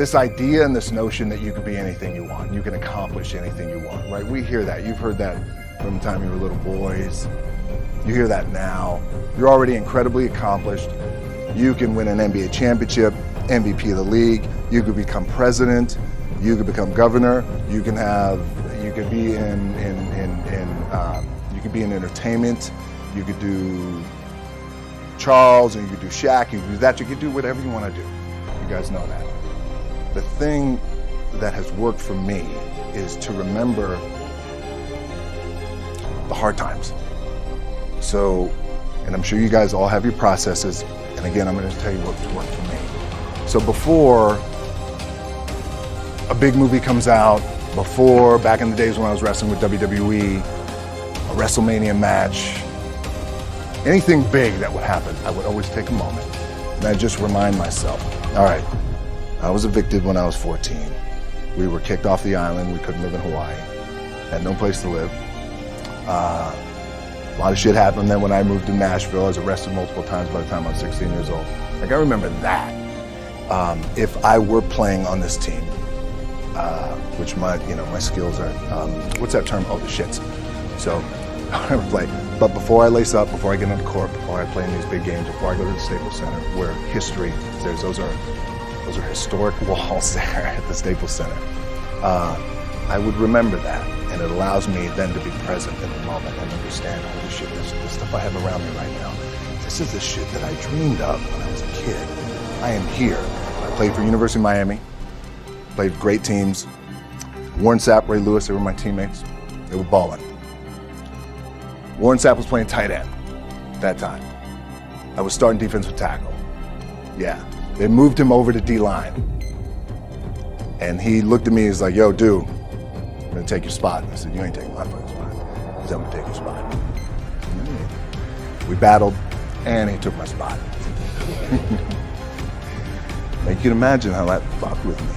this idea and this notion that you can be anything you want, you can accomplish anything you want, right? We hear that. You've heard that from the time you were little boys. You hear that now. You're already incredibly accomplished. You can win an NBA championship, MVP of the league. You could become president. You could become governor. You could be in entertainment. You could do Charles, and you could do Shaq. You could do that. You could do whatever you want to do. You guys know that. The thing that has worked for me is to remember the hard times. So, and I'm sure you guys all have your processes. And again, I'm going to tell you what's worked for me. So before a big movie comes out, before, back in the days when I was wrestling with WWE, a WrestleMania match, anything big that would happen, I would always take a moment and I'd just remind myself, all right, I was evicted when I was 14. We were kicked off the island. We couldn't live in Hawaii. Had no place to live. A lot of shit happened then when I moved to Nashville. I was arrested multiple times by the time I was 16 years old. Like, I remember that. If I were playing on this team, which my skills are, what's that term? Oh, the shits. So I would play. But before I lace up, before I get on the court, before I play in these big games, before I go to the Staples Center, where history is, those are historic walls there at the Staples Center. I would remember that, and it allows me then to be present in the moment and understand, holy shit, this stuff I have around me right now. This is the shit that I dreamed of when I was a kid. I am here. I played for University of Miami, played great teams. Warren Sapp, Ray Lewis, they were my teammates. They were balling. Warren Sapp was playing tight end at that time. I was starting defensive tackle. Yeah. They moved him over to D-line. And he looked at me, he's like, yo, dude, I'm gonna take your spot. I said, you ain't taking my fucking spot. He said, I'm gonna take your spot. We battled, and he took my spot. Now you can imagine how that fucked with me,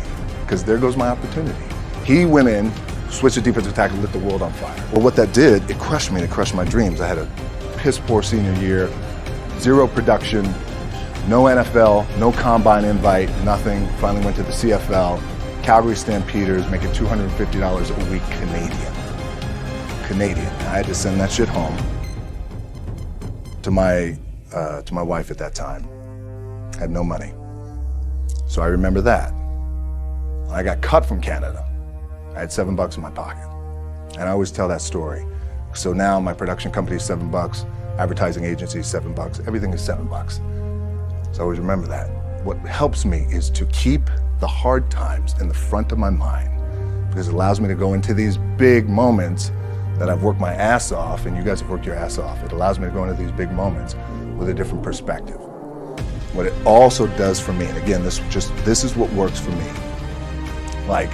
because there goes my opportunity. He went in, switched to defensive tackle, lit the world on fire. Well, what that did, it crushed me, and it crushed my dreams. I had a piss poor senior year, zero production, no NFL, no combine invite, nothing. Finally went to the CFL, Calgary Stampeders, making $250 a week Canadian. I had to send that shit home to my wife at that time. Had no money. So I remember that. When I got cut from Canada, I had $7 in my pocket. And I always tell that story. So now my production company is $7, advertising agency is $7, everything is $7. So I always remember that. What helps me is to keep the hard times in the front of my mind, because it allows me to go into these big moments that I've worked my ass off, and you guys have worked your ass off. It allows me to go into these big moments with a different perspective. What it also does for me, and again, this is what works for me. Like,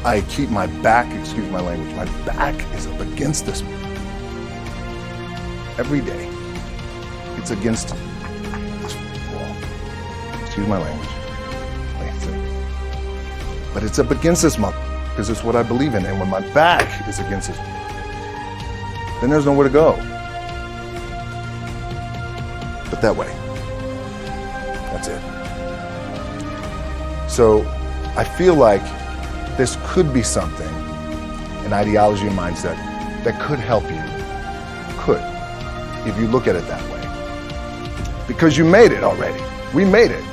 I keep my back, excuse my language, my back is up against this every day. It's against this wall. Excuse my language. But it's up against this mother, because it's what I believe in. And when my back is against this, then there's nowhere to go but that way. That's it. So I feel like this could be something, an ideology and mindset that could help you. Could, if you look at it that way. Because you made it already. We made it.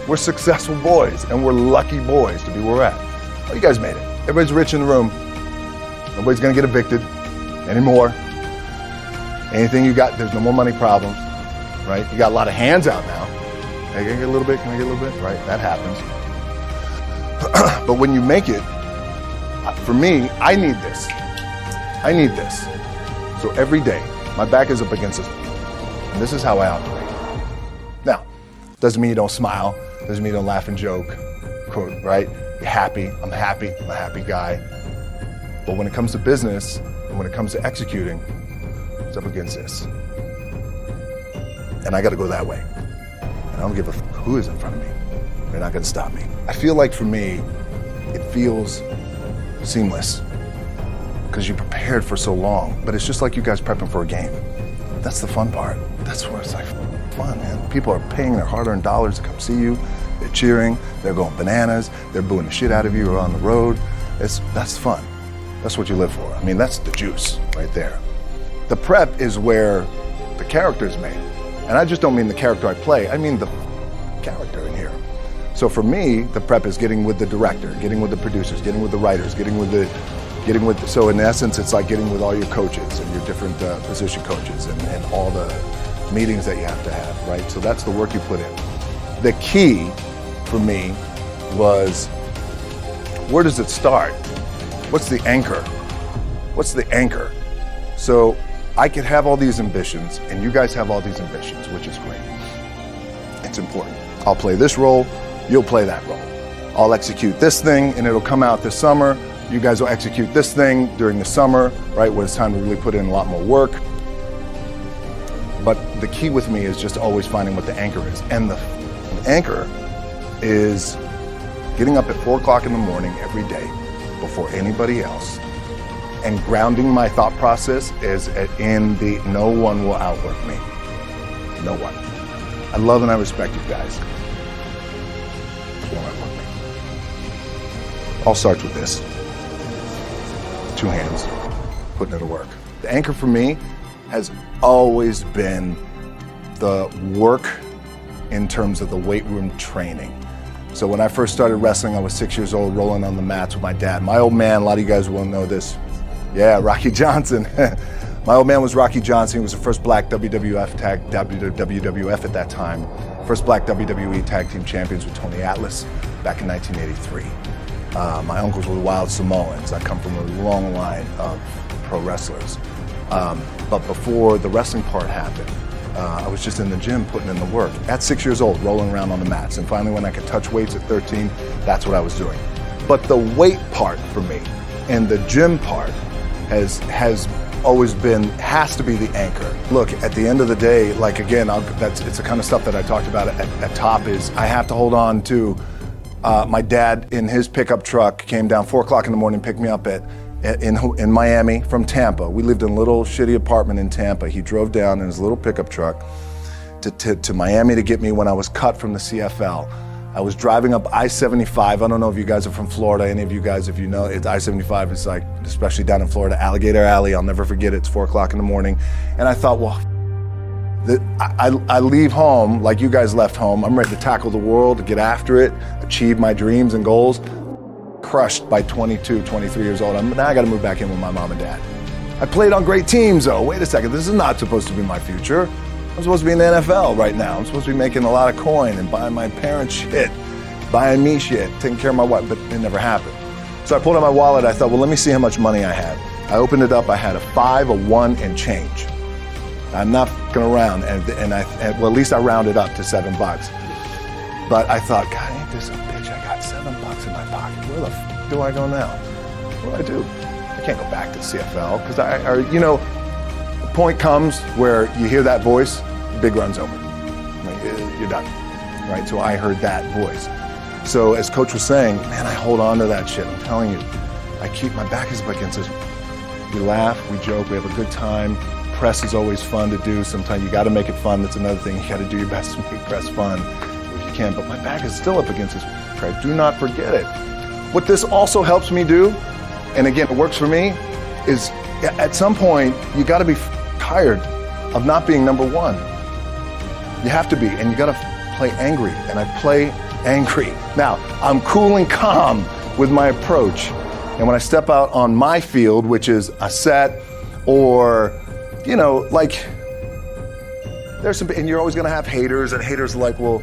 We're successful boys, and we're lucky boys to be where we're at. Oh, you guys made it. Everybody's rich in the room. Nobody's gonna get evicted anymore. Anything you got, there's no more money problems, right? You got a lot of hands out now. Hey, can I get a little bit? Can I get a little bit? Right, that happens. But when you make it, for me, I need this. I need this. So every day, my back is up against this. And this is how I operate. Now, doesn't mean you don't smile. Doesn't mean you don't laugh and joke, right? You're happy. I'm happy. I'm a happy guy. But when it comes to business, and when it comes to executing, it's up against this. And I got to go that way. And I don't give a fuck who is in front of me. They're not going to stop me. I feel like for me, it feels seamless because you prepared for so long. But it's just like you guys prepping for a game. That's the fun part. That's where it's like fun, man. People are paying their hard-earned dollars to come see you. They're cheering, they're going bananas, they're booing the shit out of you or on the road. That's fun. That's what you live for. I mean, that's the juice right there. The prep is where the character is made. And I just don't mean the character I play, I mean the character in here. So for me, the prep is getting with the director, getting with the producers, getting with the writers, so in essence, it's like getting with all your coaches and your different position coaches and all the meetings that you have to have, right? So that's the work you put in. The key for me was, where does it start? What's the anchor? What's the anchor? So I could have all these ambitions and you guys have all these ambitions, which is great. It's important. I'll play this role, you'll play that role. I'll execute this thing and it'll come out this summer. You guys will execute this thing during the summer, right, when it's time to really put in a lot more work. But the key with me is just always finding what the anchor is. And the anchor is getting up at 4 o'clock in the morning every day before anybody else and grounding my thought process is in the no one will outwork me. No one. I love and I respect you guys. Won't outwork me. All starts with this. 2 hands, putting it to work. The anchor for me has always been the work in terms of the weight room training. So when I first started wrestling, I was 6 years old, rolling on the mats with my dad. My old man, a lot of you guys will know this. Yeah, Rocky Johnson. My old man was Rocky Johnson. He was the first black WWF at that time. First black WWE tag team champions with Tony Atlas back in 1983. My uncles were wild Samoans. I come from a long line of pro wrestlers. But before the wrestling part happened, I was just in the gym putting in the work. At 6 years old, rolling around on the mats. And finally when I could touch weights at 13, that's what I was doing. But the weight part for me and the gym part has always been, has to be the anchor. Look, at the end of the day, like again, it's the kind of stuff that I talked about at top is I have to hold on to my dad in his pickup truck came down 4 o'clock in the morning, picked me up in Miami from Tampa. We lived in a little shitty apartment in Tampa. He drove down in his little pickup truck to Miami to get me when I was cut from the CFL. I was driving up I-75. I don't know if you guys are from Florida, any of you guys, if you know, it's I-75 is like, especially down in Florida, Alligator Alley. I'll never forget it. It's 4 o'clock in the morning. And I thought, well, I leave home like you guys left home. I'm ready to tackle the world, to get after it, achieve my dreams and goals. Crushed by 22, 23 years old. Now I got to move back in with my mom and dad. I played on great teams though. Wait a second, this is not supposed to be my future. I'm supposed to be in the NFL right now. I'm supposed to be making a lot of coin and buying my parents shit, buying me shit, taking care of my wife, but it never happened. So I pulled out my wallet. I thought, well, let me see how much money I had. I opened it up. I had a 5, a 1, and change. I'm not gonna round, well, at least I rounded up to $7. But I thought, God, ain't this a bitch? I got $7 in my pocket. Where the f do I go now? What do I do? I can't go back to CFL because the point comes where you hear that voice, big run's over. You're done, right? So I heard that voice. So as Coach was saying, man, I hold on to that shit. I'm telling you, my back is up against this. We laugh, we joke, we have a good time. Press is always fun to do. Sometimes you got to make it fun. That's another thing. You got to do your best to make press fun if you can. But my back is still up against this. Do not forget it. What this also helps me do, and again, it works for me, is at some point you got to be tired of not being number one. You have to be, and you got to play angry. And I play angry. Now I'm cool and calm with my approach, and when I step out on my field, which is a set or like there's some, and you're always gonna have haters, and haters are like, well,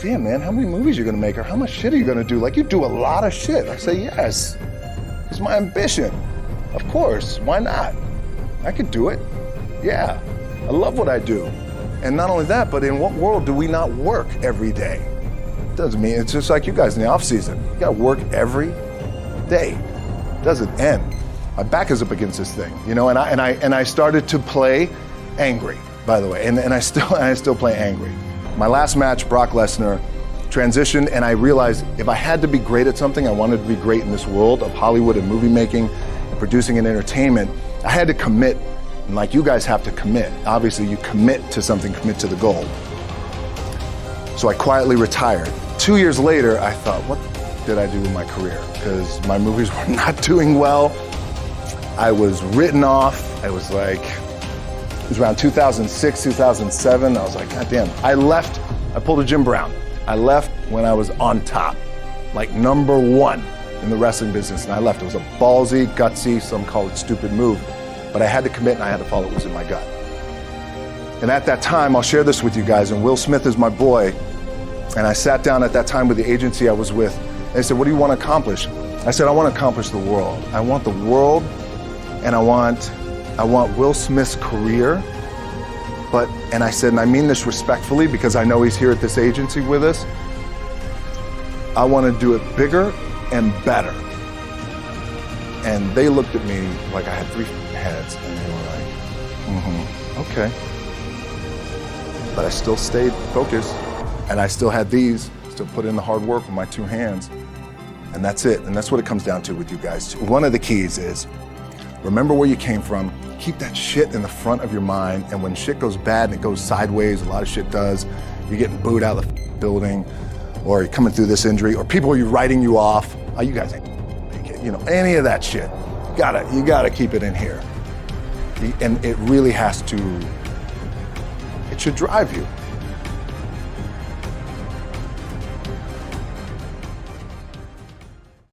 damn man, how many movies are you gonna make, or how much shit are you gonna do? Like, you do a lot of shit. I say, yes, it's my ambition. Of course, why not? I could do it. Yeah, I love what I do. And not only that, but in what world do we not work every day? Doesn't mean, it's just like you guys in the off season. You gotta work every day. It doesn't end. My back is up against this thing, and I started to play angry, by the way, and I still play angry. My last match, Brock Lesnar, transitioned, and I realized if I had to be great at something, I wanted to be great in this world of Hollywood and movie making and producing and entertainment, I had to commit, and like you guys have to commit. Obviously, you commit to something, commit to the goal. So I quietly retired 2 years later, I thought, what did I do with my career? Because my movies were not doing well. I was written off. It was around 2006, 2007. I was like, God damn. I pulled a Jim Brown. I left when I was on top, like #1 in the wrestling business, and I left. It was a ballsy, gutsy, some call it stupid move, but I had to commit and I had to follow what was in my gut. And at that time, I'll share this with you guys, and Will Smith is my boy, and I sat down at that time with the agency I was with, and they said, what do you want to accomplish? I said, I want to accomplish the world. I want the world, and I want Will Smith's career, and I said, and I mean this respectfully because I know he's here at this agency with us, I want to do it bigger and better. And they looked at me like I had 3 heads, and they were like, okay. But I still stayed focused, and I still had still put in the hard work with my 2 hands, and that's it. And that's what it comes down to with you guys. One of the keys is, remember where you came from, keep that shit in the front of your mind, and when shit goes bad and it goes sideways, a lot of shit does, you're getting booed out of the building, or you're coming through this injury, or people are writing you off, oh, you guys ain't make it, any of that shit. You gotta keep it in here. And it really has to, it should drive you.